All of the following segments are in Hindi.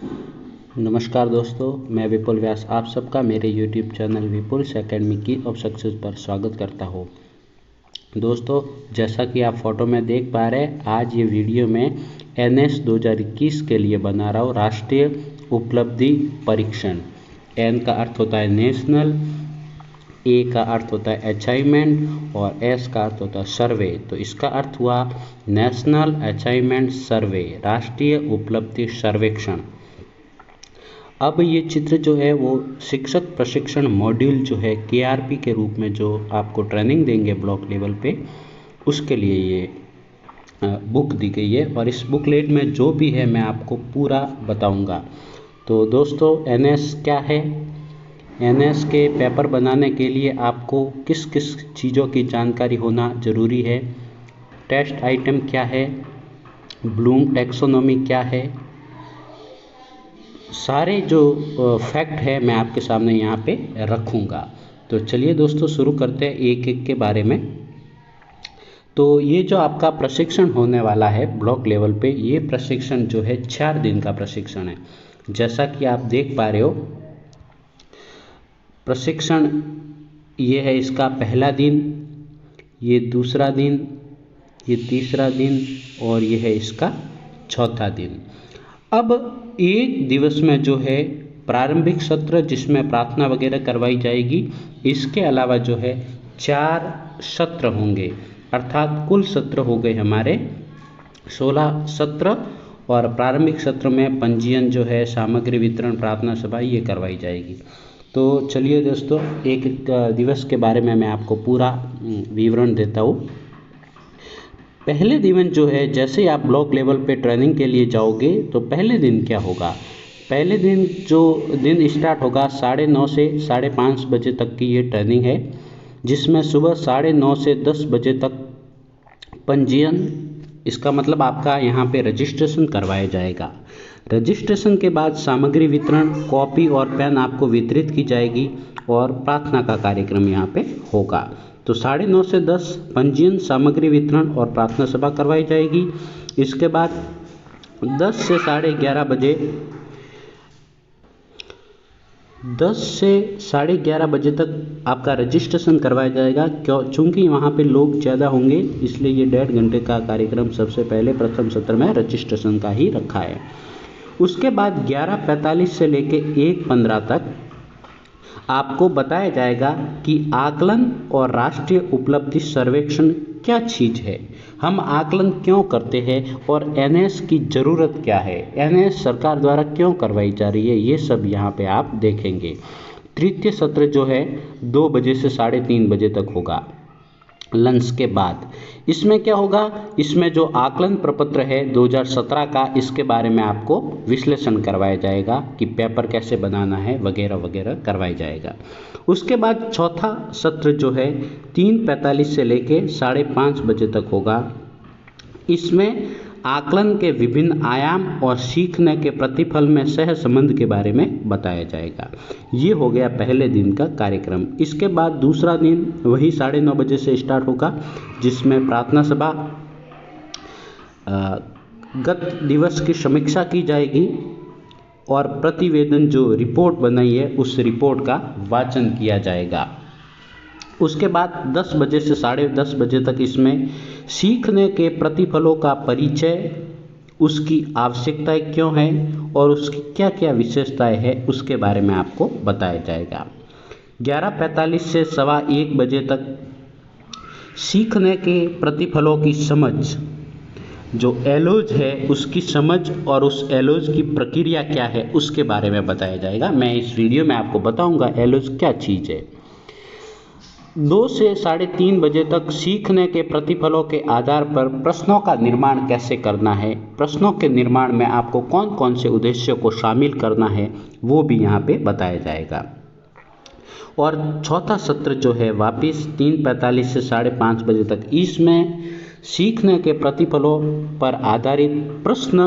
नमस्कार दोस्तों, मैं विपुल व्यास आप सबका मेरे YouTube चैनल विपुल्स एकेडमी की ऑफ सक्सेस पर स्वागत करता हूँ। दोस्तों, जैसा कि आप फोटो में देख पा रहे हैं, आज ये वीडियो में NS 2021 के लिए बना रहा हूँ राष्ट्रीय उपलब्धि परीक्षण। N का अर्थ होता है नेशनल, A का अर्थ होता है अचीवमेंट और S का अर्थ होता है सर्वे। तो इसका अर्थ हुआ नेशनल अचीवमेंट सर्वे, राष्ट्रीय उपलब्धि सर्वेक्षण। अब ये चित्र जो है वो शिक्षक प्रशिक्षण मॉड्यूल जो है KRP के रूप में जो आपको ट्रेनिंग देंगे ब्लॉक लेवल पे, उसके लिए ये बुक दी गई है और इस बुकलेट में जो भी है मैं आपको पूरा बताऊंगा। तो दोस्तों, NS क्या है? NS के पेपर बनाने के लिए आपको किस किस चीज़ों की जानकारी होना ज़रूरी है, टेस्ट आइटम क्या है, ब्लूम टैक्सोनॉमी क्या है, सारे जो फैक्ट है मैं आपके सामने यहाँ पे रखूँगा। तो चलिए दोस्तों, शुरू करते हैं एक एक के बारे में। तो ये जो आपका प्रशिक्षण होने वाला है ब्लॉक लेवल पे, ये प्रशिक्षण जो है 4 दिन का प्रशिक्षण है। जैसा कि आप देख पा रहे हो, प्रशिक्षण ये है इसका पहला दिन, ये दूसरा दिन, ये तीसरा दिन और ये है इसका चौथा दिन। अब एक दिवस में जो है प्रारंभिक सत्र जिसमें प्रार्थना वगैरह करवाई जाएगी, इसके अलावा जो है 4 सत्र होंगे, अर्थात कुल सत्र हो गए हमारे 16 सत्र। और प्रारंभिक सत्र में पंजीयन जो है, सामग्री वितरण, प्रार्थना सभा ये करवाई जाएगी। तो चलिए दोस्तों, एक दिवस के बारे में मैं आपको पूरा विवरण देता हूँ। पहले दिन जो है, जैसे आप ब्लॉक लेवल पे ट्रेनिंग के लिए जाओगे तो पहले दिन क्या होगा? पहले दिन स्टार्ट होगा 9:30 से 5:30 बजे तक की ये ट्रेनिंग है, जिसमें सुबह 9:30 से 10 बजे तक पंजीयन, इसका मतलब आपका यहाँ पे रजिस्ट्रेशन करवाया जाएगा। रजिस्ट्रेशन के बाद सामग्री वितरण, कॉपी और पेन आपको वितरित की जाएगी और प्रार्थना का कार्यक्रम यहाँ पे होगा। तो 9:30 से 10 पंजीयन, सामग्री वितरण और प्रार्थना सभा करवाई जाएगी। इसके बाद 10 से 11:30 बजे तक आपका रजिस्ट्रेशन करवाया जाएगा। चूँकि वहाँ पे लोग ज़्यादा होंगे, इसलिए ये 1.5 घंटे का कार्यक्रम सबसे पहले प्रथम सत्र में रजिस्ट्रेशन का ही रखा है। उसके बाद 11:45 से लेके 1:15 तक आपको बताया जाएगा कि आकलन और राष्ट्रीय उपलब्धि सर्वेक्षण क्या चीज़ है, हम आकलन क्यों करते हैं और NS की ज़रूरत क्या है, NS सरकार द्वारा क्यों करवाई जा रही है, ये सब यहाँ पे आप देखेंगे। तृतीय सत्र जो है 2 बजे से 3:30 बजे तक होगा, लंच के बाद। इसमें क्या होगा? इसमें जो आकलन प्रपत्र है 2017 का, इसके बारे में आपको विश्लेषण करवाया जाएगा कि पेपर कैसे बनाना है वगैरह वगैरह करवाया जाएगा। उसके बाद चौथा सत्र जो है 3:45 से लेके 5:30 बजे तक होगा। इसमें आकलन के विभिन्न आयाम और सीखने के प्रतिफल में सह संबंध के बारे में बताया जाएगा। ये हो गया पहले दिन का कार्यक्रम। इसके बाद दूसरा दिन वही 9:30 बजे से स्टार्ट होगा, जिसमें प्रार्थना सभा, गत दिवस की समीक्षा की जाएगी और प्रतिवेदन जो रिपोर्ट बनाई है उस रिपोर्ट का वाचन किया जाएगा। उसके बाद 10 बजे से 10:30 बजे तक इसमें सीखने के प्रतिफलों का परिचय, उसकी आवश्यकताएं क्यों है और उसकी क्या क्या विशेषताएं हैं, उसके बारे में आपको बताया जाएगा। 11:45 से 1:15 बजे तक सीखने के प्रतिफलों की समझ, जो एलोज है उसकी समझ और उस एलोज की प्रक्रिया क्या है उसके बारे में बताया जाएगा। मैं इस वीडियो में आपको बताऊंगा एलोज क्या चीज़ है। 2 से 3:30 बजे तक सीखने के प्रतिफलों के आधार पर प्रश्नों का निर्माण कैसे करना है, प्रश्नों के निर्माण में आपको कौन कौन से उद्देश्यों को शामिल करना है वो भी यहाँ पे बताया जाएगा। और चौथा सत्र जो है वापस 3:45 से 5:30 बजे तक, इसमें सीखने के प्रतिफलों पर आधारित प्रश्न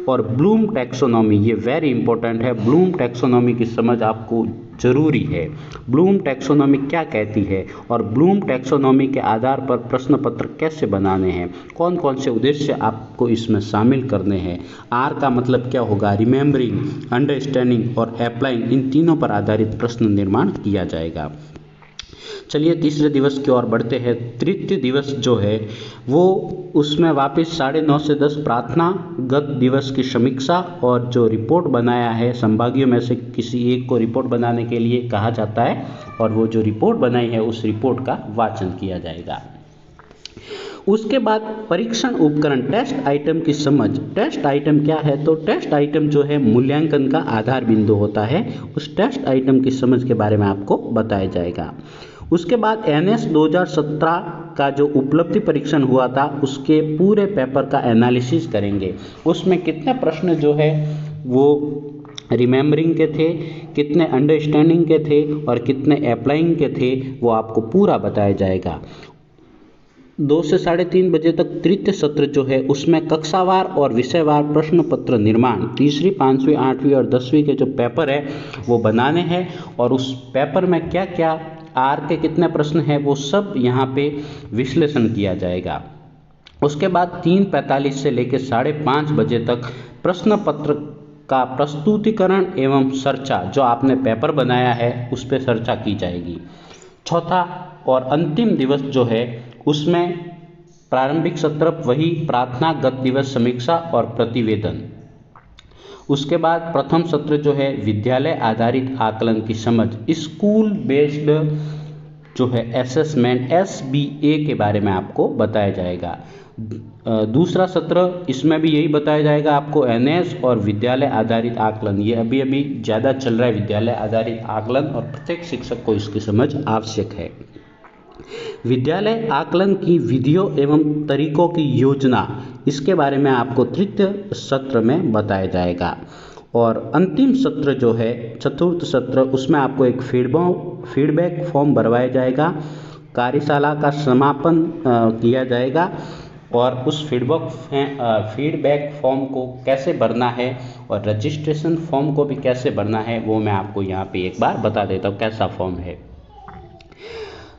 और ब्लूम टैक्सोनॉमी, ये वेरी इंपॉर्टेंट है। ब्लूम टैक्सोनॉमी की समझ आपको जरूरी है। ब्लूम टैक्सोनॉमी क्या कहती है और ब्लूम टैक्सोनॉमी के आधार पर प्रश्न पत्र कैसे बनाने हैं, कौन कौन से उद्देश्य आपको इसमें शामिल करने हैं। आर का मतलब क्या होगा, रिमेंबरिंग, अंडरस्टैंडिंग और अप्लाइंग, इन तीनों पर आधारित प्रश्न निर्माण किया जाएगा। चलिए तीसरे दिवस की ओर बढ़ते हैं। तृतीय दिवस जो है वो उसमें वापस 9:30 से 10 प्रार्थना, गत दिवस की समीक्षा और जो रिपोर्ट बनाया है संभागियों में से किसी एक को रिपोर्ट बनाने के लिए कहा जाता है और वो जो रिपोर्ट बनाई है उस रिपोर्ट का वाचन किया जाएगा। उसके बाद परीक्षण उपकरण, टेस्ट आइटम की समझ। टेस्ट आइटम क्या है, तो टेस्ट आइटम जो है मूल्यांकन का आधार बिंदु होता है। उस टेस्ट आइटम की समझ के बारे में आपको बताया जाएगा। उसके बाद NS 2017 का जो उपलब्धि परीक्षण हुआ था उसके पूरे पेपर का एनालिसिस करेंगे। उसमें कितने प्रश्न जो है वो रिमेंबरिंग के थे, कितने अंडरस्टैंडिंग के थे और कितने अप्लाइंग के थे, वो आपको पूरा बताया जाएगा। 2 से 3:30 बजे तक तृतीय सत्र जो है उसमें कक्षावार और विषयवार प्रश्न पत्र निर्माण, 3वीं, 5वीं, 8वीं और 10वीं के जो पेपर है वो बनाने हैं और उस पेपर में क्या क्या आर के कितने प्रश्न हैं वो सब यहाँ पे विश्लेषण किया जाएगा। उसके बाद 3:45 से लेकर 5:30 बजे तक प्रश्न पत्र का प्रस्तुतिकरण एवं चर्चा, जो आपने पेपर बनाया है उस पर चर्चा की जाएगी। चौथा और अंतिम दिवस जो है उसमें प्रारंभिक सत्र वही प्रार्थना, गत दिवस समीक्षा और प्रतिवेदन। उसके बाद प्रथम सत्र जो है विद्यालय आधारित आकलन की समझ, स्कूल बेस्ड जो है असेसमेंट SBA के बारे में आपको बताया जाएगा। दूसरा सत्र इसमें भी यही बताया जाएगा आपको NS और विद्यालय आधारित आकलन, ये अभी अभी ज़्यादा चल रहा है विद्यालय आधारित आकलन और प्रत्येक शिक्षक को इसकी समझ आवश्यक है। विद्यालय आकलन की विधियों एवं तरीकों की योजना, इसके बारे में आपको तृतीय सत्र में बताया जाएगा। और अंतिम सत्र जो है चतुर्थ सत्र, उसमें आपको एक फीडबैक फॉर्म भरवाया जाएगा, कार्यशाला का समापन किया जाएगा और उस फीडबैक फॉर्म को कैसे भरना है और रजिस्ट्रेशन फॉर्म को भी कैसे भरना है वो मैं आपको यहाँ पे एक बार बता देता हूँ कैसा फॉर्म है।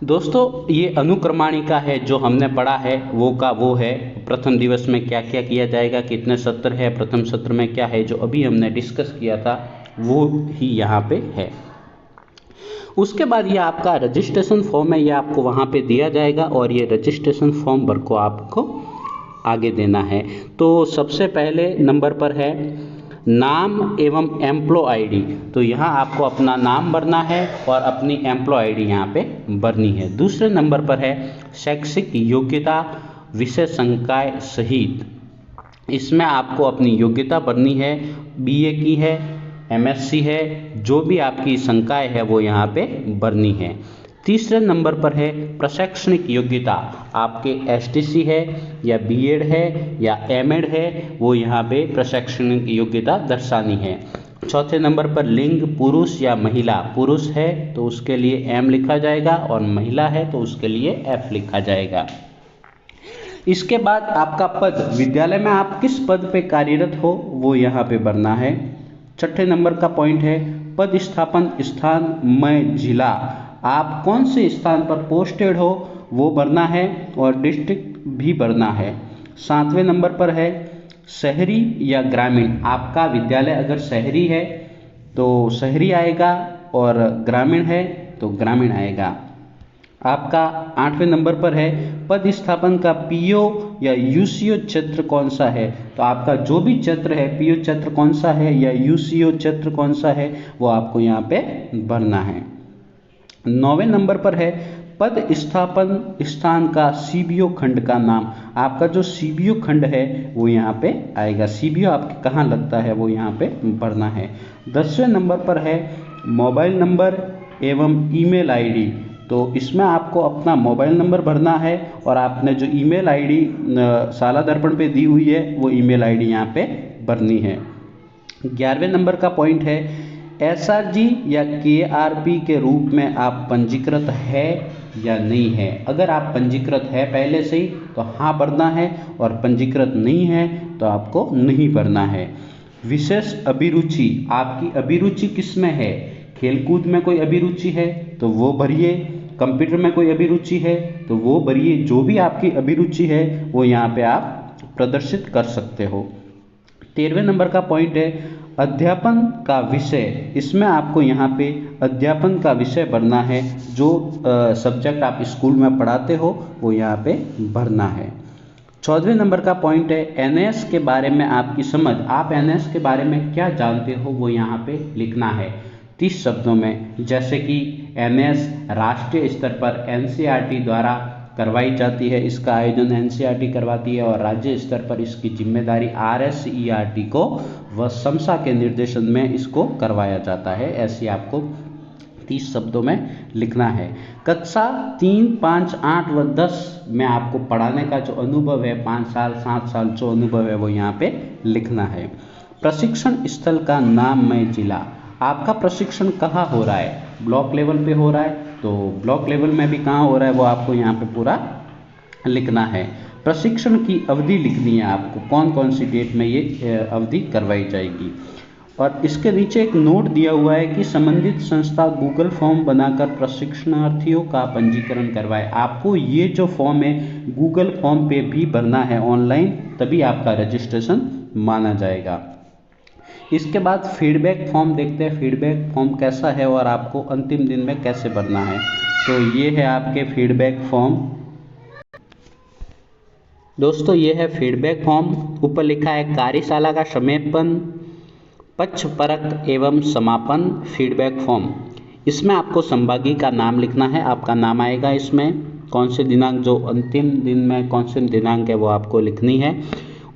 दोस्तों ये अनुक्रमणिका है जो हमने पढ़ा है वो है प्रथम दिवस में क्या क्या किया जाएगा, कितने सत्र है, प्रथम सत्र में क्या है, जो अभी हमने डिस्कस किया था वो ही यहाँ पे है। उसके बाद ये आपका रजिस्ट्रेशन फॉर्म है, ये आपको वहाँ पे दिया जाएगा और ये रजिस्ट्रेशन फॉर्म भर को आपको आगे देना है। तो सबसे पहले नंबर पर है नाम एवं एम्प्लॉय ID, तो यहाँ आपको अपना नाम भरना है और अपनी एम्प्लॉय ID यहाँ पे भरनी है। दूसरे नंबर पर है शैक्षिक योग्यता, विषय संकाय सहित, इसमें आपको अपनी योग्यता भरनी है, BA की है, MSc है, जो भी आपकी संकाय है वो यहाँ पे भरनी है। तीसरे नंबर पर है प्रशैक्षणिक योग्यता, आपके STC है या B.Ed है या M.Ed है, वो यहाँ पे प्रशैक्षणिक योग्यता दर्शानी है। चौथे नंबर पर लिंग, पुरुष या महिला, पुरुष है तो उसके लिए M लिखा जाएगा और महिला है तो उसके लिए F लिखा जाएगा। इसके बाद आपका पद, विद्यालय में आप किस पद पे कार्यरत हो वो यहाँ पे भरना है। छठे नंबर का पॉइंट है पद स्थापन, स्थान, मय, जिला, आप कौन से स्थान पर पोस्टेड हो वो भरना है और डिस्ट्रिक्ट भी भरना है। सातवें नंबर पर है शहरी या ग्रामीण, आपका विद्यालय अगर शहरी है तो शहरी आएगा और ग्रामीण है तो ग्रामीण आएगा। आपका 8वें नंबर पर है पद स्थापन का PO या UCO क्षेत्र कौन सा है, तो आपका जो भी क्षेत्र है PO क्षेत्र कौन सा है या UCO क्षेत्र कौन सा है वो आपको यहाँ पे भरना है। 9वें नंबर पर है पद स्थापन स्थान का CBO खंड का नाम, आपका जो CBO खंड है वो यहाँ पे आएगा, CBO आपके कहाँ लगता है वो यहाँ पे भरना है। 10वें नंबर पर है मोबाइल नंबर एवं ईमेल ID, तो इसमें आपको अपना मोबाइल नंबर भरना है और आपने जो ईमेल ID शाला दर्पण पे दी हुई है वो ईमेल ID यहाँ पे भरनी है। 11वें नंबर का पॉइंट है SRG या KRP के रूप में आप पंजीकृत है या नहीं है। अगर आप पंजीकृत है पहले से ही तो हाँ भरना है, और पंजीकृत नहीं है तो आपको नहीं भरना है। विशेष अभिरुचि, आपकी अभिरुचि किस में है? खेलकूद में कोई अभिरुचि है तो वो भरिए, कंप्यूटर में कोई अभिरुचि है तो वो भरिए। जो भी आपकी अभिरुचि है वो यहाँ पे आप प्रदर्शित कर सकते हो। 13वें नंबर का पॉइंट है अध्यापन का विषय। इसमें आपको यहाँ पे अध्यापन का विषय भरना है, जो सब्जेक्ट आप स्कूल में पढ़ाते हो वो यहाँ पे भरना है। 14वें नंबर का पॉइंट है एनएस के बारे में आपकी समझ। आप एनएस के बारे में क्या जानते हो वो यहाँ पे लिखना है 30 शब्दों में। जैसे कि एनएस राष्ट्रीय स्तर पर एनसीईआरटी द्वारा करवाई जाती है, इसका आयोजन एनसीईआरटी करवाती है, और राज्य स्तर पर इसकी जिम्मेदारी आरएसईआरटी को व समसा के निर्देशन में इसको करवाया जाता है। ऐसे आपको 30 शब्दों में लिखना है। कक्षा 3, 5, 8 व 10 में आपको पढ़ाने का जो अनुभव है 5 साल 7 साल जो अनुभव है वो यहाँ पे लिखना है। प्रशिक्षण स्थल का नाम में जिला। आपका प्रशिक्षण कहाँ हो रहा है? ब्लॉक लेवल पे हो रहा है तो ब्लॉक लेवल में भी कहाँ हो रहा है वो आपको यहाँ पे पूरा लिखना है। प्रशिक्षण की अवधि लिखनी है आपको, कौन कौन सी डेट में ये अवधि करवाई जाएगी। और इसके नीचे एक नोट दिया हुआ है कि संबंधित संस्था गूगल फॉर्म बनाकर प्रशिक्षणार्थियों का पंजीकरण करवाए। आपको ये जो फॉर्म है गूगल फॉर्म पे भी भरना है ऑनलाइन, तभी आपका रजिस्ट्रेशन माना जाएगा। इसके बाद फीडबैक फॉर्म देखते हैं, फीडबैक फॉर्म कैसा है और आपको अंतिम दिन में कैसे भरना है। तो ये है आपके फीडबैक फॉर्म। दोस्तों ये है फीडबैक फॉर्म। ऊपर लिखा है कार्यशाला का समापन, पक्ष परख एवं समापन फीडबैक फॉर्म। इसमें आपको संभागी का नाम लिखना है, आपका नाम आएगा इसमें, कौन से दिनांक, जो अंतिम दिन में कौन से दिनांक है वो आपको लिखनी है,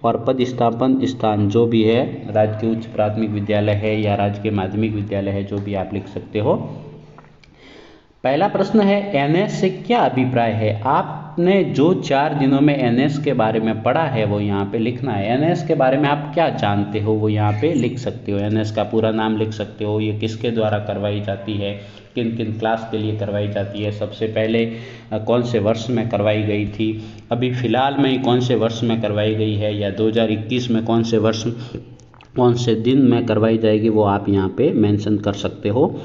और पद स्थापन स्थान जो भी है, राजकीय उच्च प्राथमिक विद्यालय है या राजकीय माध्यमिक विद्यालय है, जो भी आप लिख सकते हो। पहला प्रश्न है एनएस से क्या अभिप्राय है। आपने जो 4 दिनों में एनएस के बारे में पढ़ा है वो यहाँ पे लिखना है। एनएस के बारे में आप क्या जानते हो वो यहाँ पे लिख सकते हो। एनएस का पूरा नाम लिख सकते हो, ये किसके द्वारा करवाई जाती है, किन किन क्लास के लिए करवाई जाती है, सबसे पहले कौन से वर्ष में करवाई गई थी, अभी फ़िलहाल में कौन से वर्ष में करवाई गई है, या 2021 में कौन से वर्ष कौन से दिन में करवाई जाएगी, वो आप यहाँ पे मेंशन कर सकते हो।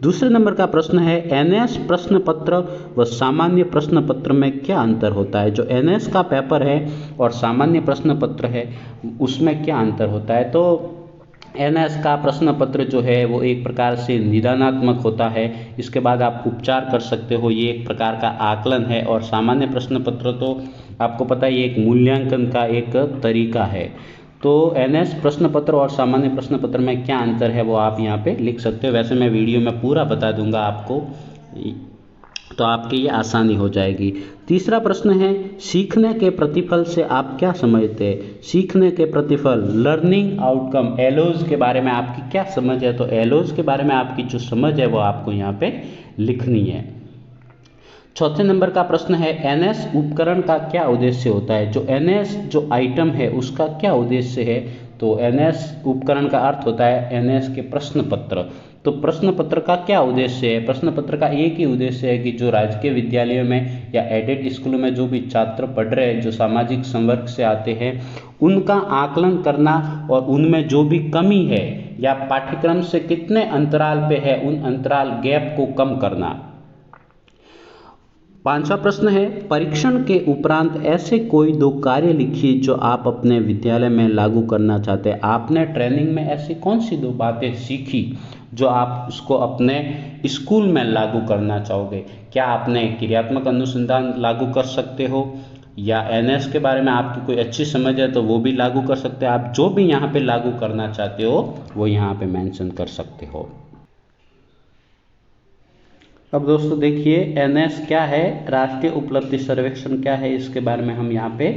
दूसरे नंबर का प्रश्न है एनएस प्रश्न पत्र व सामान्य प्रश्न पत्र में क्या अंतर होता है। जो एनएस का पेपर है और सामान्य प्रश्न पत्र है उसमें क्या अंतर होता है। तो एनएस का प्रश्न पत्र जो है वो एक प्रकार से निदानात्मक होता है, इसके बाद आप उपचार कर सकते हो, ये एक प्रकार का आकलन है। और सामान्य प्रश्न पत्र तो आपको पता है ये एक मूल्यांकन का एक तरीका है। तो एनएस प्रश्न पत्र और सामान्य प्रश्न पत्र में क्या अंतर है वो आप यहाँ पे लिख सकते हो। वैसे मैं वीडियो में पूरा बता दूंगा आपको, तो आपकी ये आसानी हो जाएगी। तीसरा प्रश्न है सीखने के प्रतिफल से आप क्या समझते हैं। सीखने के प्रतिफल, लर्निंग आउटकम, एलोज के बारे में आपकी क्या समझ है। तो एलोज के बारे में आपकी जो समझ है वो आपको यहाँ पे लिखनी है। चौथे नंबर का प्रश्न है एनएस उपकरण का क्या उद्देश्य होता है। जो एनएस जो आइटम है उसका क्या उद्देश्य है। तो एनएस उपकरण का अर्थ होता है एनएस के प्रश्न पत्र। तो प्रश्न पत्र का क्या उद्देश्य है। प्रश्न पत्र का एक ही उद्देश्य है कि जो राजकीय विद्यालयों में या एडेड स्कूलों में जो भी छात्र पढ़ रहे हैं, जो सामाजिक संवर्ग से आते हैं, उनका आकलन करना और उनमें जो भी कमी है या पाठ्यक्रम से कितने अंतराल पे है उन अंतराल गैप को कम करना। पांचवा प्रश्न है परीक्षण के उपरांत ऐसे कोई 2 कार्य लिखिए जो आप अपने विद्यालय में लागू करना चाहते हैं। आपने ट्रेनिंग में ऐसी कौन सी 2 बातें सीखी जो आप उसको अपने स्कूल में लागू करना चाहोगे। क्या आपने क्रियात्मक अनुसंधान लागू कर सकते हो, या एनएस के बारे में आपकी कोई अच्छी समझ है तो वो भी लागू कर सकते हैं। आप जो भी यहाँ पे लागू करना चाहते हो वो यहाँ पे मेंशन कर सकते हो। अब दोस्तों देखिए एनएस क्या है, राष्ट्रीय उपलब्धि सर्वेक्षण क्या है, इसके बारे में हम यहाँ पे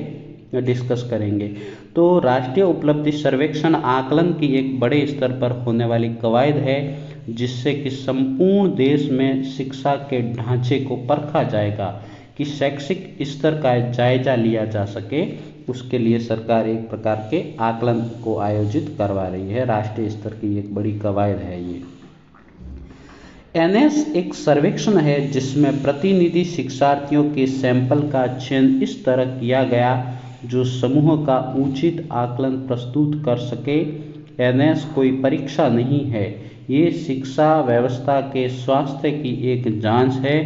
डिस्कस करेंगे। तो राष्ट्रीय उपलब्धि सर्वेक्षण आकलन की एक बड़े स्तर पर होने वाली कवायद है जिससे कि संपूर्ण देश में शिक्षा के ढांचे को परखा जाएगा कि शैक्षिक स्तर का जायजा लिया जा सके। उसके लिए सरकार एक प्रकार के आकलन को आयोजित करवा रही है। राष्ट्रीय स्तर की एक बड़ी कवायद है ये। एनएस एक सर्वेक्षण है जिसमें प्रतिनिधि शिक्षार्थियों के सैंपल का चयन इस तरह किया गया जो समूह का उचित आकलन प्रस्तुत कर सके। एनएस कोई परीक्षा नहीं है, ये शिक्षा व्यवस्था के स्वास्थ्य की एक जांच है।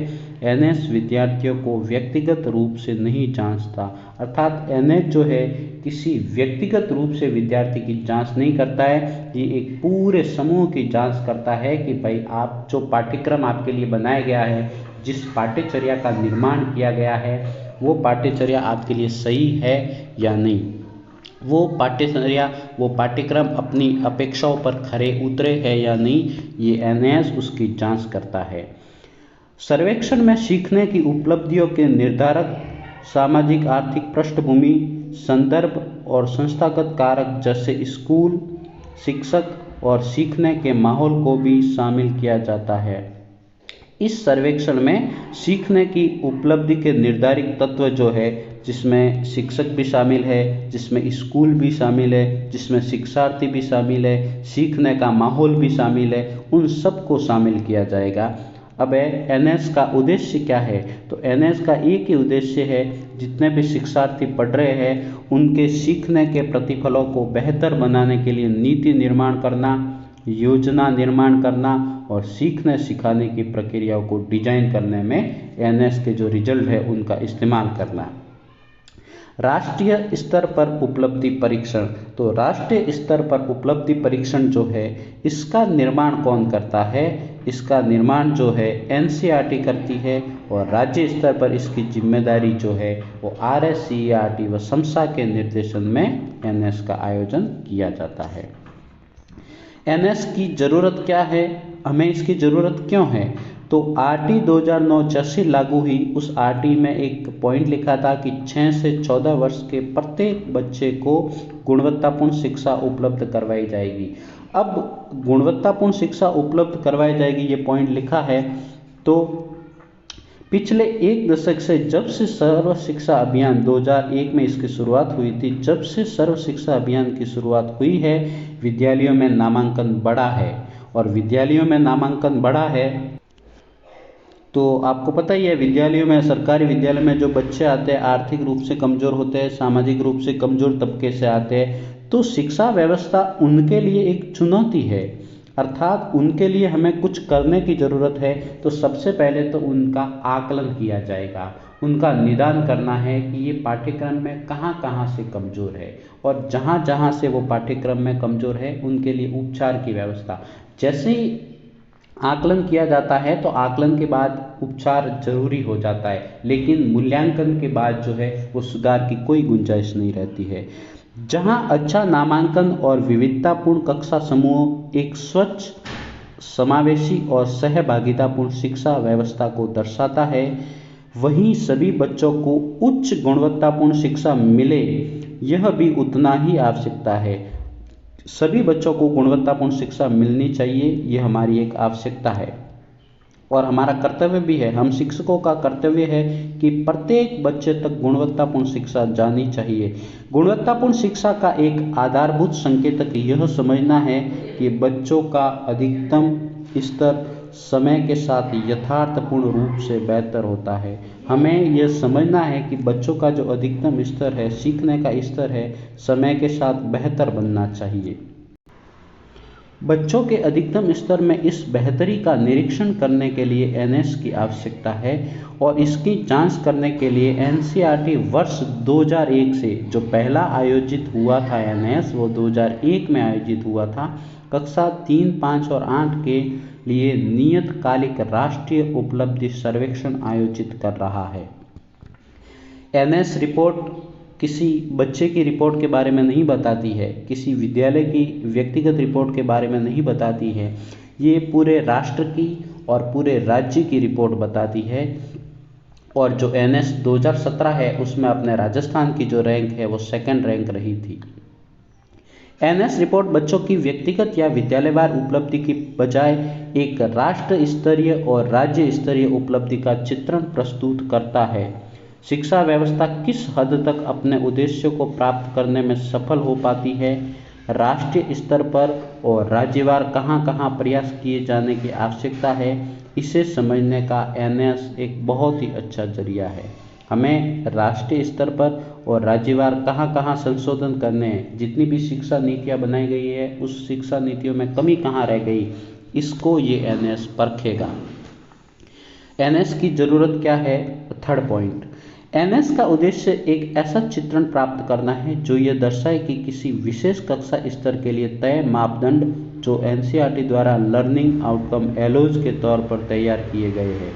एनएस विद्यार्थियों को व्यक्तिगत रूप से नहीं जांचता, अर्थात एनएस जो है किसी व्यक्तिगत रूप से विद्यार्थी की जांच नहीं करता है, ये एक पूरे समूह की जांच करता है कि भाई आप जो पाठ्यक्रम आपके लिए बनाया गया है, जिस पाठ्यचर्या का निर्माण किया गया है, वो पाठ्यचर्या आपके लिए सही है या नहीं, वो पाठ्यचर्या वो पाठ्यक्रम अपनी अपेक्षाओं पर खरे उतरे है या नहीं, ये एनएस उसकी जांच करता है। सर्वेक्षण में सीखने की उपलब्धियों के निर्धारक सामाजिक आर्थिक पृष्ठभूमि, संदर्भ और संस्थागत कारक जैसे स्कूल, शिक्षक और सीखने के माहौल को भी शामिल किया जाता है। इस सर्वेक्षण में सीखने की उपलब्धि के निर्धारित तत्व जो है, जिसमें शिक्षक भी शामिल है, जिसमें स्कूल भी शामिल है, जिसमें शिक्षार्थी भी शामिल है, सीखने का माहौल भी शामिल है, उन सबको शामिल किया जाएगा। अब एनएस का उद्देश्य क्या है? तो एनएस का एक ही उद्देश्य है, जितने भी शिक्षार्थी पढ़ रहे हैं उनके सीखने के प्रतिफलों को बेहतर बनाने के लिए नीति निर्माण करना, योजना निर्माण करना और सीखने सिखाने की प्रक्रियाओं को डिजाइन करने में एनएस के जो रिजल्ट है उनका इस्तेमाल करना। राष्ट्रीय स्तर पर उपलब्धि परीक्षण, तो राष्ट्रीय स्तर पर उपलब्धि परीक्षण जो है इसका निर्माण कौन करता है? इसका निर्माण जो है एनसीईआरटी करती है और राज्य स्तर पर इसकी जिम्मेदारी जो है वो आरएससीईआरटी व समसा के निर्देशन में एनएस का आयोजन किया जाता है। एनएस की ज़रूरत क्या है? हमें इसकी ज़रूरत क्यों है? तो आरटी 2009 जैसे लागू हुई, उस आरटी में एक पॉइंट लिखा था कि 6 से 14 वर्ष के प्रत्येक बच्चे को गुणवत्तापूर्ण शिक्षा उपलब्ध करवाई जाएगी। अब गुणवत्तापूर्ण शिक्षा उपलब्ध करवाई जाएगी ये पॉइंट लिखा है, तो पिछले एक दशक से जब से सर्व शिक्षा अभियान 2001 में इसकी शुरुआत हुई थी, जब से सर्व शिक्षा अभियान की शुरुआत हुई है, विद्यालयों में नामांकन बढ़ा है। और विद्यालयों में नामांकन बढ़ा है तो आपको पता ही है, विद्यालयों में, सरकारी विद्यालय में जो बच्चे आते हैं आर्थिक रूप से कमज़ोर होते हैं, सामाजिक रूप से कमज़ोर तबके से आते हैं, तो शिक्षा व्यवस्था उनके लिए एक चुनौती है, अर्थात उनके लिए हमें कुछ करने की ज़रूरत है। तो सबसे पहले तो उनका आकलन किया जाएगा, उनका निदान करना है कि ये पाठ्यक्रम में कहाँ कहाँ से कमज़ोर है और जहाँ जहाँ से वो पाठ्यक्रम में कमज़ोर है उनके लिए उपचार की व्यवस्था। जैसे ही आकलन किया जाता है तो आकलन के बाद उपचार जरूरी हो जाता है, लेकिन मूल्यांकन के बाद जो है वो सुधार की कोई गुंजाइश नहीं रहती है। जहां अच्छा नामांकन और विविधतापूर्ण कक्षा समूह एक स्वच्छ, समावेशी और सहभागितापूर्ण शिक्षा व्यवस्था को दर्शाता है, वहीं सभी बच्चों को उच्च गुणवत्तापूर्ण शिक्षा मिले, यह भी उतना ही आवश्यकता है। सभी बच्चों को गुणवत्तापूर्ण शिक्षा मिलनी चाहिए, ये हमारी एक आवश्यकता है और हमारा कर्तव्य भी है। हम शिक्षकों का कर्तव्य है कि प्रत्येक बच्चे तक गुणवत्तापूर्ण शिक्षा जानी चाहिए। गुणवत्तापूर्ण शिक्षा का एक आधारभूत संकेतक यह समझना है कि बच्चों का अधिकतम स्तर समय के साथ यथार्थपूर्ण रूप से बेहतर होता है। हमें यह समझना है कि बच्चों का जो अधिकतम स्तर है, सीखने का स्तर है, समय के साथ बेहतर बनना चाहिए। बच्चों के अधिकतम स्तर में इस बेहतरी का निरीक्षण करने के लिए एनएस की आवश्यकता है और इसकी जांच करने के लिए एनसीईआरटी वर्ष 2001 से जो पहला आयोजित हुआ था एनएस, वो 2001 में आयोजित हुआ था, कक्षा 3, 5 और 8 के लिए नियतकालिक राष्ट्रीय उपलब्धि सर्वेक्षण आयोजित कर रहा है। एनएस रिपोर्ट किसी बच्चे की रिपोर्ट के बारे में नहीं बताती है, किसी विद्यालय की व्यक्तिगत रिपोर्ट के बारे में नहीं बताती है, ये पूरे राष्ट्र की और पूरे राज्य की रिपोर्ट बताती है। और जो एनएस 2017 है उसमें अपने राजस्थान की जो रैंक है वो 2nd रैंक रही थी। एनएस रिपोर्ट बच्चों की व्यक्तिगत या विद्यालयवार उपलब्धि की बजाय एक राष्ट्र स्तरीय और राज्य स्तरीय उपलब्धि का चित्रण प्रस्तुत करता है। शिक्षा व्यवस्था किस हद तक अपने उद्देश्यों को प्राप्त करने में सफल हो पाती है, राष्ट्रीय स्तर पर और राज्यवार कहाँ कहाँ प्रयास किए जाने की आवश्यकता है, इसे समझने का एनएस एक बहुत ही अच्छा जरिया है। हमें राष्ट्रीय स्तर पर और राज्यवार कहाँ कहाँ संशोधन करने हैं, जितनी भी शिक्षा नीतियाँ बनाई गई है उस शिक्षा नीतियों में कमी कहाँ रह गई, इसको ये एनएस परखेगा। एनएस की जरूरत क्या है? थर्ड पॉइंट, एनएस का उद्देश्य एक ऐसा चित्रण प्राप्त करना है जो ये दर्शाए कि किसी विशेष कक्षा स्तर के लिए तय मापदंड जो एनसीईआरटी द्वारा लर्निंग आउटकम एलोज के तौर पर तैयार किए गए हैं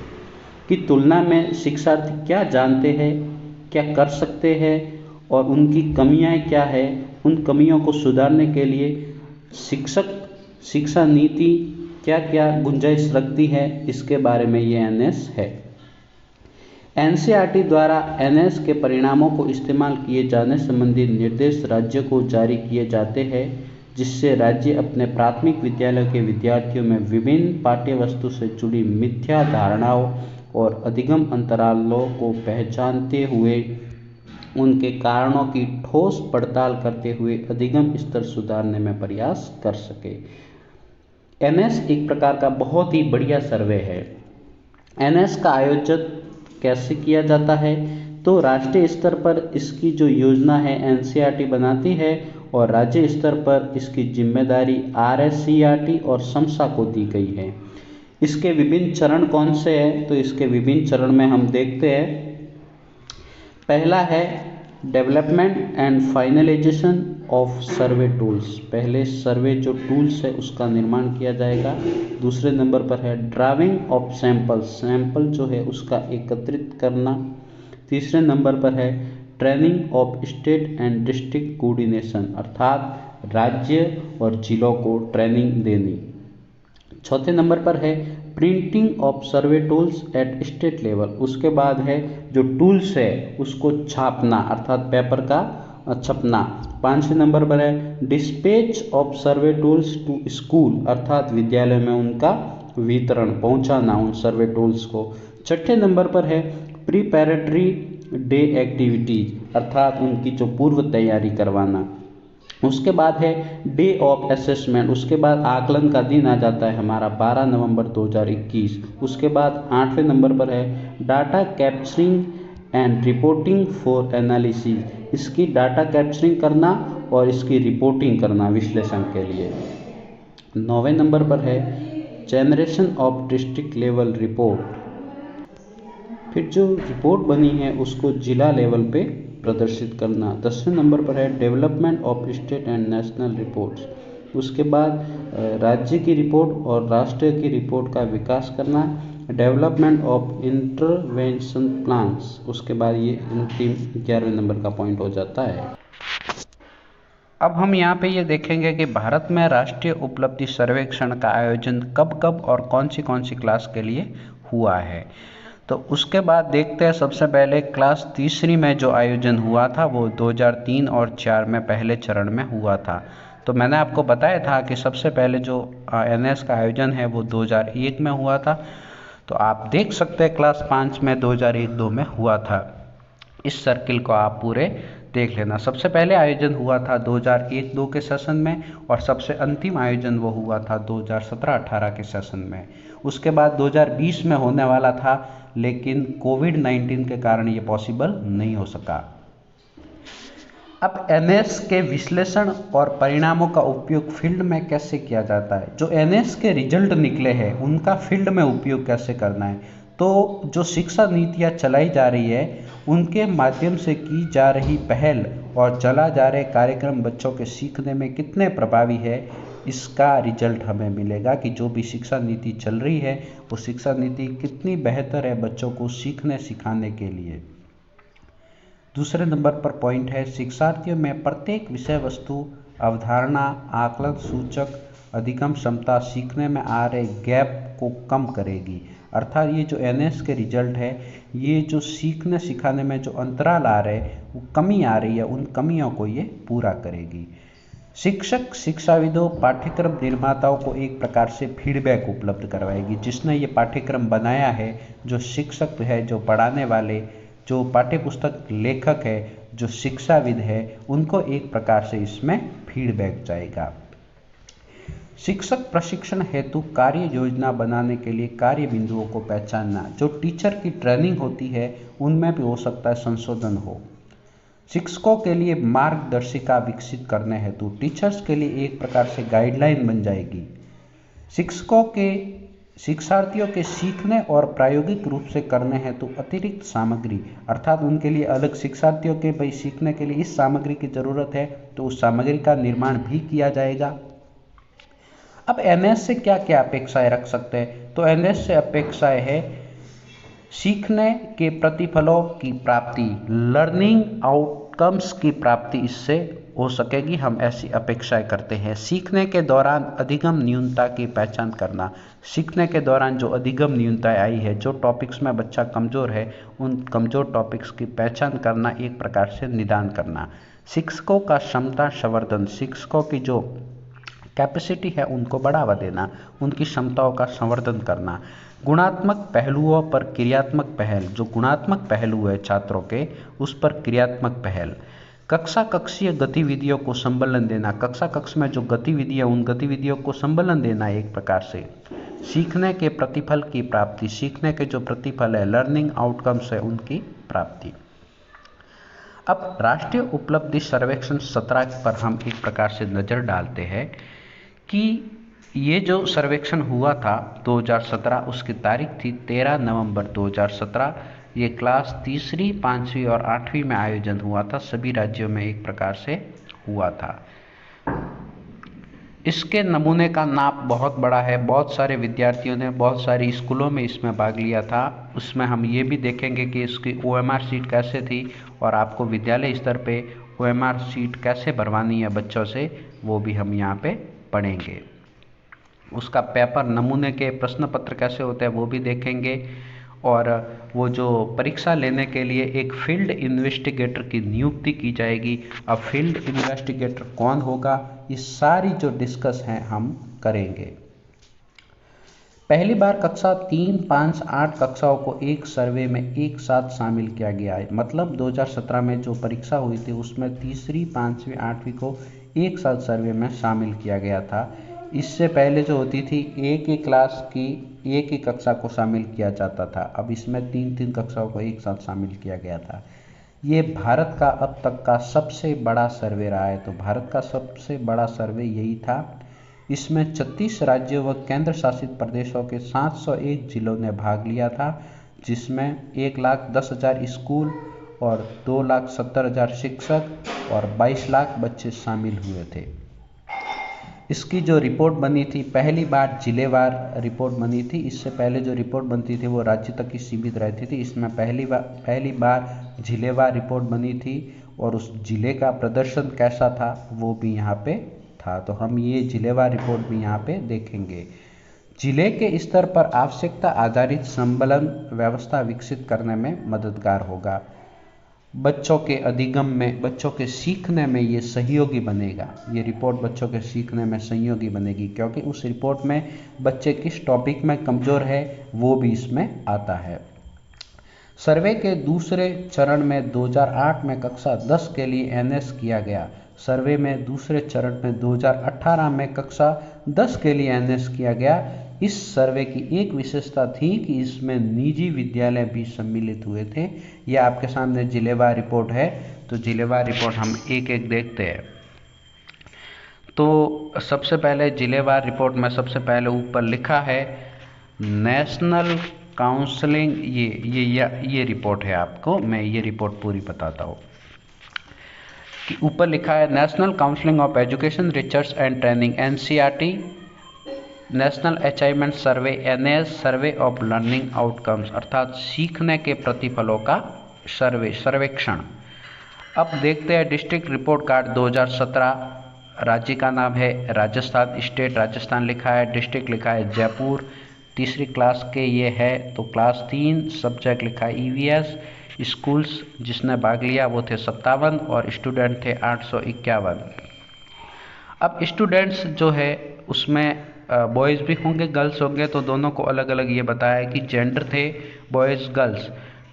की तुलना में शिक्षार्थी क्या जानते हैं, क्या कर सकते हैं और उनकी कमियां क्या है, उन कमियों को सुधारने के लिए शिक्षा नीति क्या क्या गुंजाइश रखती है, इसके बारे में ये एनएस है। एनसीईआरटी द्वारा एनएस के परिणामों को इस्तेमाल किए जाने संबंधी निर्देश राज्य को जारी किए जाते हैं, जिससे राज्य अपने प्राथमिक विद्यालय के विद्यार्थियों में विभिन्न पाठ्य वस्तु से जुड़ी मिथ्या धारणाओं और अधिगम अंतरालों को पहचानते हुए उनके कारणों की ठोस पड़ताल करते हुए अधिगम स्तर सुधारने में प्रयास कर सके। एनएस एक प्रकार का बहुत ही बढ़िया सर्वे है। एनएस का आयोजन कैसे किया जाता है? तो राष्ट्रीय स्तर पर इसकी जो योजना है एनसीईआरटी बनाती है और राज्य स्तर पर इसकी जिम्मेदारी आरएससीईआरटी और समसा को दी गई है। इसके विभिन्न चरण कौन से हैं? तो इसके विभिन्न चरण में हम देखते हैं। पहला है development and finalisation of survey tools. पहले सर्वे जो टूल्स है उसका निर्माण किया जाएगा। दूसरे नंबर पर है ड्राइंग ऑफ सैंपल जो है उसका एकत्रित करना। तीसरे नंबर पर है training of state and district coordination, अर्थात राज्य और जिलों को ट्रेनिंग देनी। चौथे नंबर पर है printing of survey tools at state level. उसके बाद है जो टूल्स है उसको छापना, अर्थात पेपर का छपना। पांचवें नंबर पर है dispatch of survey tools to school, अर्थात विद्यालय में उनका वितरण पहुंचाना उन सर्वे टूल्स को। छठे नंबर पर है प्रिपैरेटरी डे एक्टिविटीज, अर्थात उनकी जो पूर्व तैयारी करवाना। उसके बाद है डे ऑफ असेसमेंट। उसके बाद आकलन का दिन आ जाता है हमारा 12 नवंबर 2021। उसके बाद 8वें नंबर पर है data capturing and reporting for analysis. इसकी डाटा कैप्चरिंग करना और इसकी रिपोर्टिंग करना विश्लेषण के लिए। 9वें नंबर पर है generation of district level report. फिर जो रिपोर्ट बनी है उसको जिला लेवल पे प्रदर्शित करना। 10वें नंबर पर है development of state and national reports. उसके बाद राज्य की रिपोर्ट और राष्ट्र की रिपोर्ट का विकास करना। Development of intervention plans. उसके बाद ये अंतिम 11वें नंबर का पॉइंट हो जाता है। अब हम यहाँ पे ये देखेंगे कि भारत में राष्ट्रीय उपलब्धि सर्वेक्षण का आयोजन कब कब और कौन सी क्लास के लिए हुआ है। तो उसके बाद देखते हैं सबसे पहले क्लास तीसरी में जो आयोजन हुआ था वो 2003 और 4 में पहले चरण में हुआ था। तो मैंने आपको बताया था कि सबसे पहले जो एनएस का आयोजन है वो 2001 में हुआ था। तो आप देख सकते हैं क्लास 5 में 2001-2 में हुआ था। इस सर्किल को आप पूरे देख लेना। सबसे पहले आयोजन हुआ था 2001-2 के सेशन में और सबसे अंतिम आयोजन वो हुआ था 2017-18 के सेशन में। उसके बाद 2020 में होने वाला था, लेकिन कोविड-19 के कारण ये पॉसिबल नहीं हो सका। अब एनएस के विश्लेषण और परिणामों का उपयोग फील्ड में कैसे किया जाता है। जो एनएस के रिजल्ट निकले हैं उनका फील्ड में उपयोग कैसे करना है। तो जो शिक्षा नीतियाँ चलाई जा रही है उनके माध्यम से की जा रही पहल और चला जा रहे कार्यक्रम बच्चों के सीखने में कितने प्रभावी है, इसका रिजल्ट हमें मिलेगा कि जो भी शिक्षा नीति चल रही है वो शिक्षा नीति कितनी बेहतर है बच्चों को सीखने सिखाने के लिए। दूसरे नंबर पर पॉइंट है शिक्षार्थियों में प्रत्येक विषय वस्तु, अवधारणा, आकलन सूचक, अधिगम क्षमता सीखने में आ रहे गैप को कम करेगी। अर्थात ये जो एनएस के रिजल्ट है ये जो सीखने सिखाने में जो अंतराल आ रहे वो कमी आ रही है, उन कमियों को ये पूरा करेगी। शिक्षक शिक्षाविदों पाठ्यक्रम निर्माताओं को एक प्रकार से फीडबैक उपलब्ध करवाएगी। जिसने ये पाठ्यक्रम बनाया है, जो शिक्षक है, जो पढ़ाने वाले, जो पाठ्यपुस्तक लेखक है, जो शिक्षाविद है, उनको एक प्रकार से इसमें फीडबैक जाएगा। शिक्षक प्रशिक्षण हेतु कार्य योजना बनाने के लिए कार्य बिंदुओं को पहचानना। जो टीचर की ट्रेनिंग होती है उनमें भी हो सकता है संशोधन हो। शिक्षकों के लिए मार्गदर्शिका विकसित करने हेतु टीचर्स के लिए एक प्रकार से गाइडलाइन बन जाएगी। शिक्षार्थियों के सीखने और प्रायोगिक रूप से करने हेतु अतिरिक्त सामग्री, अर्थात उनके लिए अलग, शिक्षार्थियों के भाई सीखने के लिए इस सामग्री की जरूरत है तो उस सामग्री का निर्माण भी किया जाएगा। अब एनएस से क्या क्या अपेक्षाएं रख सकते हैं? तो एनएस से अपेक्षाएं है सीखने के प्रतिफलों की प्राप्ति, लर्निंग आउटकम्स की प्राप्ति इससे हो सकेगी, हम ऐसी अपेक्षाएं करते हैं। सीखने के दौरान अधिगम न्यूनता की पहचान करना, सीखने के दौरान जो अधिगम न्यूनताएं आई है, जो टॉपिक्स में बच्चा कमज़ोर है, उन कमज़ोर टॉपिक्स की पहचान करना, एक प्रकार से निदान करना। शिक्षकों का क्षमता संवर्धन, शिक्षकों की जो कैपेसिटी है उनको बढ़ावा देना, उनकी क्षमताओं का संवर्धन करना। गुणात्मक पहलुओं पर क्रियात्मक पहल, जो गुणात्मक पहलू है छात्रों के उस पर क्रियात्मक पहल। कक्षा कक्षीय गतिविधियों को संबलन देना, कक्षा कक्ष में जो गतिविधियां, उन गतिविधियों को संबलन देना एक प्रकार से। सीखने के प्रतिफल की प्राप्ति, सीखने के जो प्रतिफल है, लर्निंग आउटकम्स है, उनकी प्राप्ति। अब राष्ट्रीय उपलब्धि सर्वेक्षण 17 पर हम एक प्रकार से नज़र डालते हैं कि ये जो सर्वेक्षण हुआ था 2017, उसकी तारीख थी 13 नवंबर 2017। ये क्लास 3री, 5वीं और 8वीं में आयोजन हुआ था, सभी राज्यों में एक प्रकार से हुआ था। इसके नमूने का नाप बहुत बड़ा है, बहुत सारे विद्यार्थियों ने बहुत सारी स्कूलों में इसमें भाग लिया था। उसमें हम ये भी देखेंगे कि इसकी OMR शीट कैसे थी और आपको विद्यालय स्तर पे OMR शीट कैसे भरवानी है बच्चों से, वो भी हम यहाँ पे पढ़ेंगे। उसका पेपर, नमूने के प्रश्न पत्र कैसे होते हैं वो भी देखेंगे। और वो जो परीक्षा लेने के लिए एक फील्ड इन्वेस्टिगेटर की नियुक्ति की जाएगी। अब फील्ड इन्वेस्टिगेटर कौन होगा, ये सारी जो डिस्कस हैं हम करेंगे। पहली बार कक्षा 3, 5, 8 कक्षाओं को एक सर्वे में एक साथ शामिल किया गया है। मतलब 2017 में जो परीक्षा हुई थी उसमें 3री, 5वीं, 8वीं को एक साथ सर्वे में शामिल किया गया था। इससे पहले जो होती थी एक ही क्लास की एक ही कक्षा को शामिल किया जाता था, अब इसमें 3-3 कक्षाओं को एक साथ शामिल किया गया था। ये भारत का अब तक का सबसे बड़ा सर्वे रहा है। तो भारत का सबसे बड़ा सर्वे यही था। इसमें 36 राज्यों व केंद्र शासित प्रदेशों के 701 जिलों ने भाग लिया था, जिसमें 1,10,000 स्कूल और 2,70,000 शिक्षक और 22 लाख बच्चे शामिल हुए थे। इसकी जो रिपोर्ट बनी थी, पहली बार जिलेवार रिपोर्ट बनी थी। इससे पहले जो रिपोर्ट बनती थी वो राज्य तक ही सीमित रहती थी। इसमें पहली बार जिलेवार रिपोर्ट बनी थी और उस जिले का प्रदर्शन कैसा था वो भी यहाँ पे था। तो हम ये जिलेवार रिपोर्ट भी यहाँ पे देखेंगे। जिले के स्तर पर आवश्यकता आधारित संबलन व्यवस्था विकसित करने में मददगार होगा। बच्चों के अधिगम में, बच्चों के सीखने में ये सहयोगी बनेगा। ये रिपोर्ट बच्चों के सीखने में सहयोगी बनेगी, क्योंकि उस रिपोर्ट में बच्चे किस टॉपिक में कमज़ोर है वो भी इसमें आता है। सर्वे के दूसरे चरण में 2008 में कक्षा 10 के लिए एनएस किया गया। सर्वे में दूसरे चरण में 2018 में कक्षा 10 के लिए एनएस किया गया। इस सर्वे की एक विशेषता थी कि इसमें निजी विद्यालय भी सम्मिलित हुए थे। यह आपके सामने जिलेवार रिपोर्ट है, तो जिलेवार रिपोर्ट हम एक एक देखते हैं। तो सबसे पहले जिलेवार रिपोर्ट में सबसे पहले ऊपर लिखा है नेशनल काउंसलिंग, ये रिपोर्ट है। आपको मैं ये रिपोर्ट पूरी बताता हूँ कि ऊपर लिखा है national counselling of education research and training NCERT, national achievement survey NAS, survey of learning outcomes, अर्थात सीखने के प्रतिफलों का सर्वेक्षण। अब देखते हैं डिस्ट्रिक्ट रिपोर्ट कार्ड 2017। राज्य का नाम है राजस्थान, स्टेट राजस्थान लिखा है, डिस्ट्रिक्ट लिखा है जयपुर, तीसरी क्लास के ये है तो क्लास 3, सब्जेक्ट लिखा है EVS, स्कूल्स जिसने भाग लिया वो थे 57 और स्टूडेंट थे 851। अब स्टूडेंट्स जो है उसमें बॉयज़ भी होंगे गर्ल्स होंगे, तो दोनों को अलग अलग ये बताया कि जेंडर थे बॉयज़ गर्ल्स।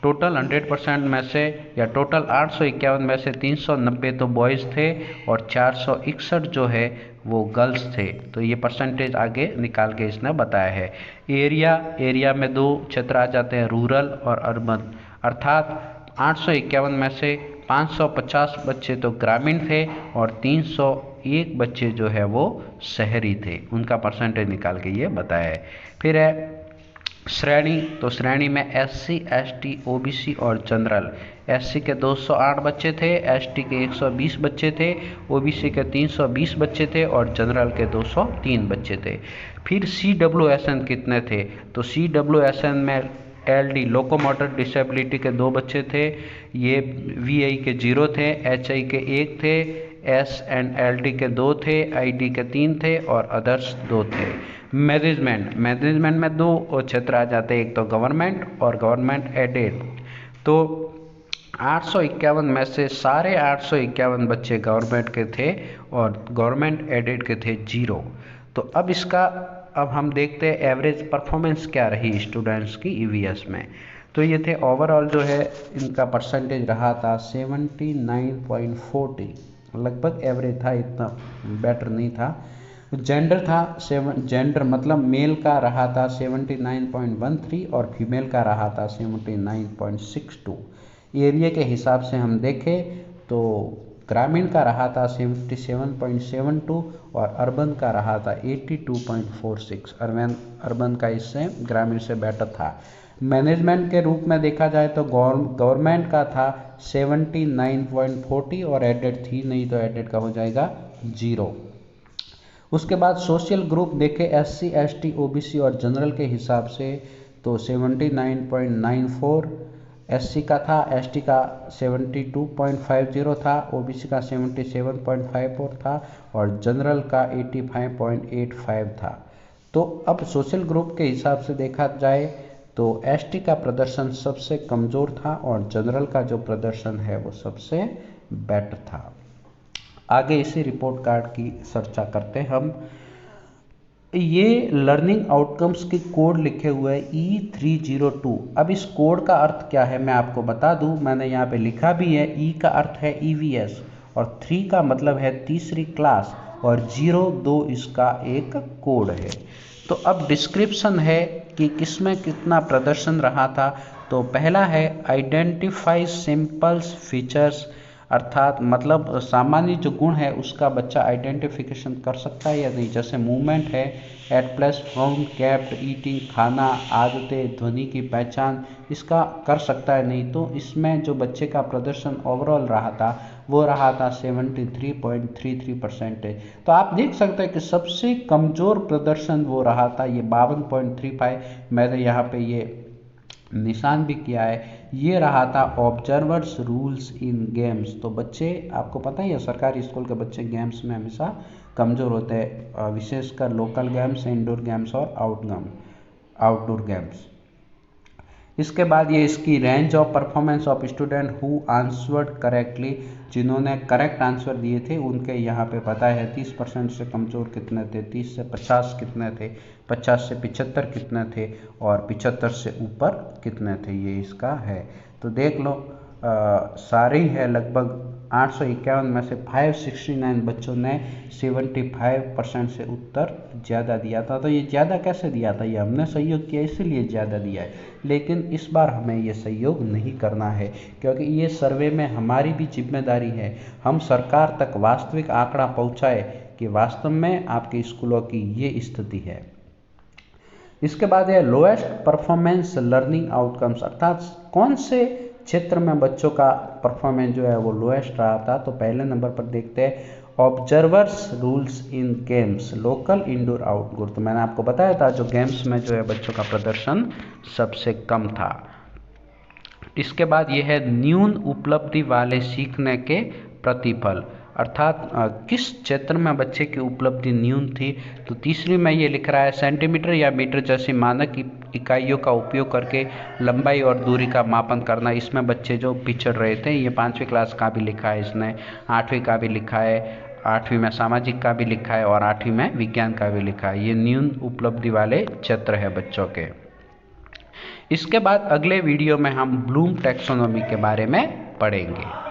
टोटल 100% में से या टोटल 851 में से 390 तो बॉयज़ थे और 461 जो है वो गर्ल्स थे। तो ये परसेंटेज आगे निकाल के इसने बताया है। एरिया में दो क्षेत्र आ जाते हैं, रूरल और अर्बन, अर्थात 851 में से 550 बच्चे तो ग्रामीण थे और 301 बच्चे जो है वो शहरी थे। उनका परसेंटेज निकाल के ये बताया है। फिर है श्रेणी, तो श्रेणी में SC, ST, OBC और जनरल। SC के 208 बच्चे थे, ST के 120 बच्चे थे, OBC के 320 बच्चे थे और जनरल के 203 बच्चे थे। फिर CWSN कितने थे, तो CWSN में LD लोकोमोटर डिसेबिलिटी के 2 बच्चे थे, ये VI के 0 थे, HI के 1 थे, S&LD के 2 थे, ID के 3 थे और अदर्स 2 थे। मैनेजमेंट में 2 क्षेत्र आ जाते हैं, एक तो गवर्नमेंट और गवर्नमेंट एडेड। तो 851 में से सारे 851 बच्चे गवर्नमेंट के थे और गवर्नमेंट एडेड के थे 0। तो अब हम देखते हैं एवरेज परफॉर्मेंस क्या रही स्टूडेंट्स की EVS में। तो ये थे ओवरऑल जो है इनका परसेंटेज रहा था 79.40, लगभग एवरेज था, इतना बेटर नहीं था। जेंडर मतलब मेल का रहा था 79.13 और फीमेल का रहा था 79.62। एरिया के हिसाब से हम देखें तो ग्रामीण का रहा था 77.72 और अर्बन का रहा था 82.46। अर्बन का इससे ग्रामीण से बेटर था। मैनेजमेंट के रूप में देखा जाए तो गवर्नमेंट का था 79.40 और एडेड थी नहीं तो एडेड का हो जाएगा 0। उसके बाद सोशल ग्रुप देखे SC, ST, OBC और जनरल के हिसाब से तो 79.94 SC का था, ST का 72.50 था, OBC का 77.54 था और जनरल का 85.85 था। तो अब सोशल ग्रुप के हिसाब से देखा जाए तो ST का प्रदर्शन सबसे कमज़ोर था और जनरल का जो प्रदर्शन है वो सबसे बेटर था। आगे इसी रिपोर्ट कार्ड की चर्चा करते हैं हम। ये लर्निंग आउटकम्स की कोड लिखे हुए हैं E302। अब इस कोड का अर्थ क्या है मैं आपको बता दूं, मैंने यहाँ पे लिखा भी है। E का अर्थ है EVS और 3 का मतलब है तीसरी क्लास और 02 इसका एक कोड है। तो अब डिस्क्रिप्शन है कि किसमें कितना प्रदर्शन रहा था। तो पहला है आइडेंटिफाई सिंपल्स फीचर्स, अर्थात मतलब सामान्य जो गुण है उसका बच्चा आइडेंटिफिकेशन कर सकता है या नहीं। जैसे मूवमेंट है, eat plus, found, kept, eating, खाना, आदतें, ध्वनि की पहचान, इसका कर सकता है नहीं। तो इसमें जो बच्चे का प्रदर्शन ओवरऑल रहा था वो रहा था 73.33%। तो आप देख सकते हैं कि सबसे कमज़ोर प्रदर्शन वो रहा था ये 52.35। मैंने यहाँ पे ये निशान भी किया है, ये रहा था ऑब्जर्वर्स रूल्स इन गेम्स। तो बच्चे आपको पता ही है सरकारी स्कूल के बच्चे गेम्स में हमेशा कमज़ोर होते हैं, विशेषकर लोकल गेम्स, इंडोर गेम्स और आउटडोर गेम्स। इसके बाद ये इसकी range of performance of student who answered correctly, जिन्होंने करेक्ट आंसर दिए थे उनके यहाँ पे पता है 30% से कमज़ोर कितने थे, 30 से 50 कितने थे, 50 से 75 कितने थे और 75 से ऊपर कितने थे, ये इसका है। तो देख लो सारे ही है, लगभग 851 में से 569 बच्चों ने 75% से उत्तर ज़्यादा दिया था। तो ये ज़्यादा कैसे दिया था, ये हमने सहयोग किया इसीलिए ज़्यादा दिया है। लेकिन इस बार हमें ये सहयोग नहीं करना है क्योंकि ये सर्वे में हमारी भी जिम्मेदारी है, हम सरकार तक वास्तविक आंकड़ा पहुँचाए कि वास्तव में आपके स्कूलों की ये स्थिति है। इसके बाद है लोएस्ट परफॉर्मेंस लर्निंग आउटकम्स, अर्थात कौन से क्षेत्र में बच्चों का परफॉर्मेंस जो है वो लोएस्ट रहा था। तो पहले नंबर पर देखते हैं observers rules in games, local, indoor, outdoor. तो मैंने आपको बताया था जो गेम्स में जो है बच्चों का प्रदर्शन सबसे कम था। इसके बाद ये है न्यून उपलब्धि वाले सीखने के प्रतिफल, अर्थात किस क्षेत्र में बच्चे की उपलब्धि न्यून थी। तो तीसरी में ये लिख रहा है सेंटीमीटर या मीटर जैसी मानक इकाइयों का उपयोग करके लंबाई और दूरी का मापन करना, इसमें बच्चे जो पिछड़ रहे थे। ये 5वीं क्लास का भी लिखा है इसने, 8वीं का भी लिखा है, 8वीं में सामाजिक का भी लिखा है और 8वीं में विज्ञान का भी लिखा है। ये न्यून उपलब्धि वाले क्षेत्र है बच्चों के। इसके बाद अगले वीडियो में हम ब्लूम टैक्सोनॉमी के बारे में पढ़ेंगे।